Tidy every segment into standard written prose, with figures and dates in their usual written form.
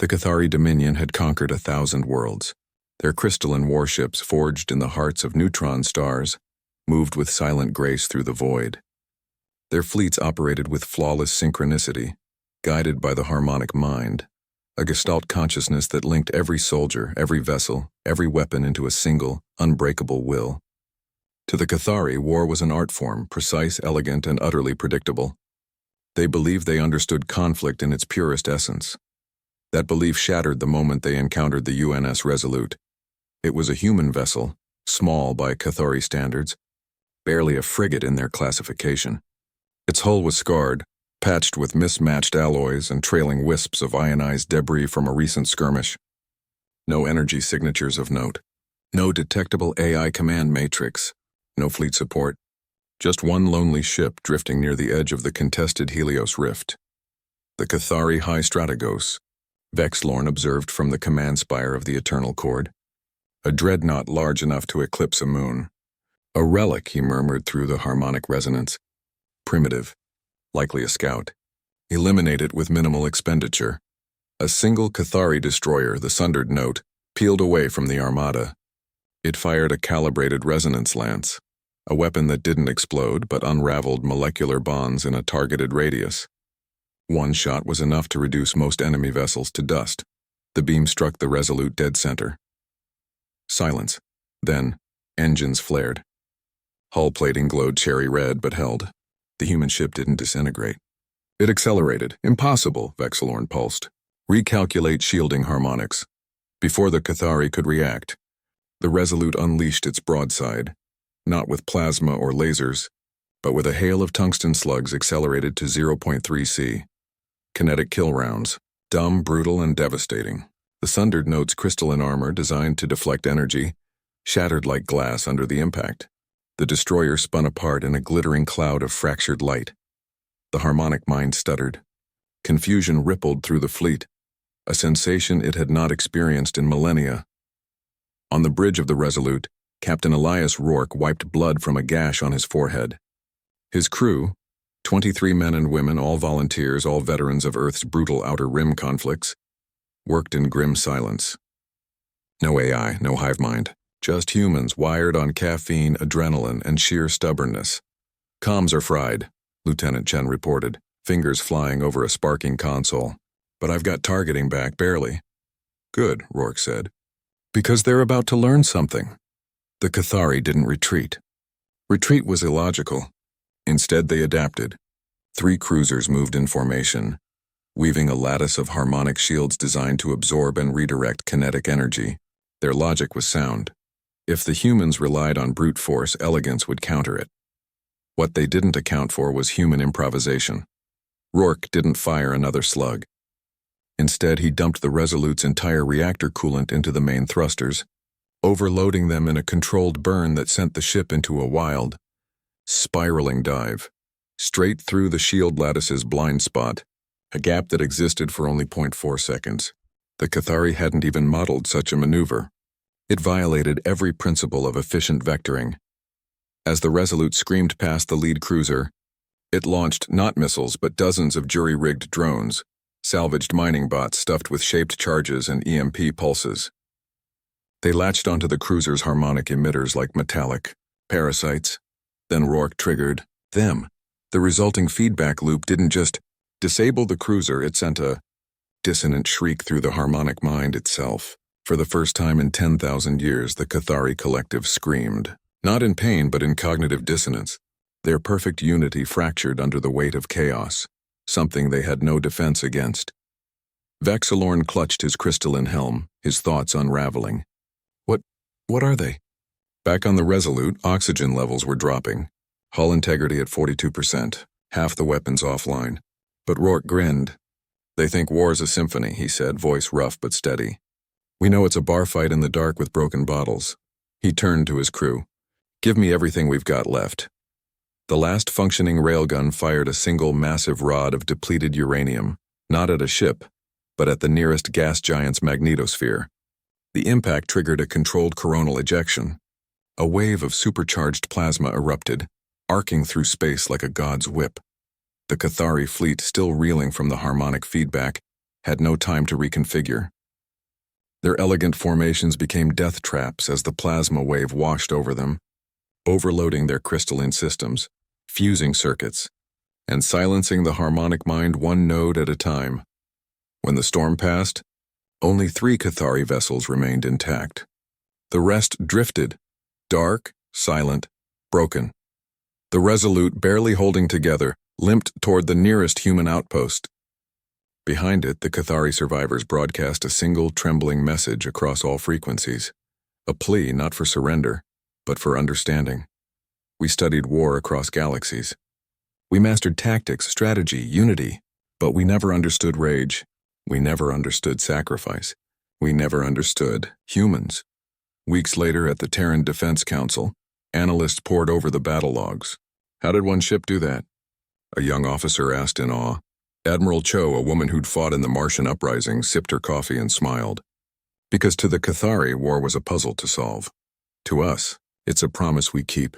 The Cathari Dominion had conquered 1,000 worlds. Their crystalline warships, forged in the hearts of neutron stars, moved with silent grace through the void. Their fleets operated with flawless synchronicity, guided by the harmonic mind, a gestalt consciousness that linked every soldier, every vessel, every weapon into a single, unbreakable will. To the Cathari, war was an art form, precise, elegant, and utterly predictable. They believed they understood conflict in its purest essence. That belief shattered the moment they encountered the UNS Resolute. It was a human vessel, small by Cathari standards, barely a frigate in their classification. Its hull was scarred, patched with mismatched alloys and trailing wisps of ionized debris from a recent skirmish. No energy signatures of note. No detectable AI command matrix. No fleet support. Just one lonely ship drifting near the edge of the contested Helios Rift. The Cathari High Strategos, Vexlorn observed from the command spire of the Eternal Chord. A dreadnought large enough to eclipse a moon. A relic, he murmured through the harmonic resonance. Primitive, likely a scout. Eliminate it with minimal expenditure. A single Cathari destroyer, the Sundered Note, peeled away from the armada. It fired a calibrated resonance lance, a weapon that didn't explode but unraveled molecular bonds in a targeted radius. One shot was enough to reduce most enemy vessels to dust. The beam struck the Resolute dead center. Silence. Then, engines flared. Hull plating glowed cherry red but held. The human ship didn't disintegrate. It accelerated. Impossible, Vexlorn pulsed. Recalculate shielding harmonics. Before the Cathari could react, the Resolute unleashed its broadside, not with plasma or lasers, but with a hail of tungsten slugs accelerated to 0.3 C. Kinetic kill rounds, dumb, brutal, and devastating. The Sundered Note's crystalline armor, designed to deflect energy, shattered like glass under the impact. The destroyer spun apart in a glittering cloud of fractured light. The harmonic mind stuttered. Confusion rippled through the fleet, a sensation it had not experienced in millennia. On the bridge of the Resolute, Captain Elias Rourke wiped blood from a gash on his forehead. His crew, 23 men and women, all volunteers, all veterans of Earth's brutal outer rim conflicts, worked in grim silence. No AI, no hive mind, just humans wired on caffeine, adrenaline, and sheer stubbornness. Comms are fried, Lieutenant Chen reported, fingers flying over a sparking console. But I've got targeting back, barely. Good, Rourke said. Because they're about to learn something. The Cathari didn't retreat. Retreat was illogical. Instead, they adapted. 3 cruisers moved in formation, weaving a lattice of harmonic shields designed to absorb and redirect kinetic energy. Their logic was sound. If the humans relied on brute force, elegance would counter it. What they didn't account for was human improvisation. Rourke didn't fire another slug. Instead, he dumped the Resolute's entire reactor coolant into the main thrusters, overloading them in a controlled burn that sent the ship into a wild, spiraling dive, straight through the shield lattice's blind spot, a gap that existed for only 0.4 seconds. The Cathari hadn't even modeled such a maneuver. It violated every principle of efficient vectoring. As the Resolute screamed past the lead cruiser, it launched not missiles but dozens of jury-rigged drones, salvaged mining bots stuffed with shaped charges and EMP pulses. They latched onto the cruiser's harmonic emitters like metallic parasites. Then Rourke triggered them. The resulting feedback loop didn't just disable the cruiser, it sent a dissonant shriek through the harmonic mind itself. For the first time in 10,000 years, the Cathari collective screamed. Not in pain, but in cognitive dissonance. Their perfect unity fractured under the weight of chaos, something they had no defense against. Vexlorn clutched his crystalline helm, his thoughts unraveling. What are they? Back on the Resolute, oxygen levels were dropping. Hull integrity at 42%, half the weapons offline. But Rourke grinned. They think war's a symphony, he said, voice rough but steady. We know it's a bar fight in the dark with broken bottles. He turned to his crew. Give me everything we've got left. The last functioning railgun fired a single massive rod of depleted uranium, not at a ship, but at the nearest gas giant's magnetosphere. The impact triggered a controlled coronal ejection. A wave of supercharged plasma erupted, arcing through space like a god's whip. The Cathari fleet, still reeling from the harmonic feedback, had no time to reconfigure. Their elegant formations became death traps as the plasma wave washed over them, overloading their crystalline systems, fusing circuits, and silencing the harmonic mind one node at a time. When the storm passed, only 3 Cathari vessels remained intact. The rest drifted, dark, silent, broken. The Resolute, barely holding together, limped toward the nearest human outpost. Behind it, the Cathari survivors broadcast a single trembling message across all frequencies, a plea not for surrender, but for understanding. We studied war across galaxies. We mastered tactics, strategy, unity, but we never understood rage. We never understood sacrifice. We never understood humans. Weeks later, at the Terran Defense Council, analysts pored over the battle logs. How did one ship do that? A young officer asked in awe. Admiral Cho, a woman who'd fought in the Martian uprising, sipped her coffee and smiled. Because to the Cathari, war was a puzzle to solve. To us, it's a promise we keep.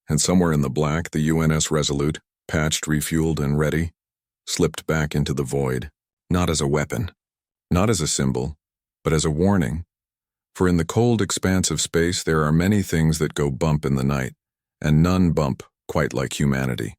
And somewhere in the black, the UNS Resolute, patched, refueled, and ready, slipped back into the void, not as a weapon, not as a symbol, but as a warning. For in the cold expanse of space, there are many things that go bump in the night, and none bump quite like humanity.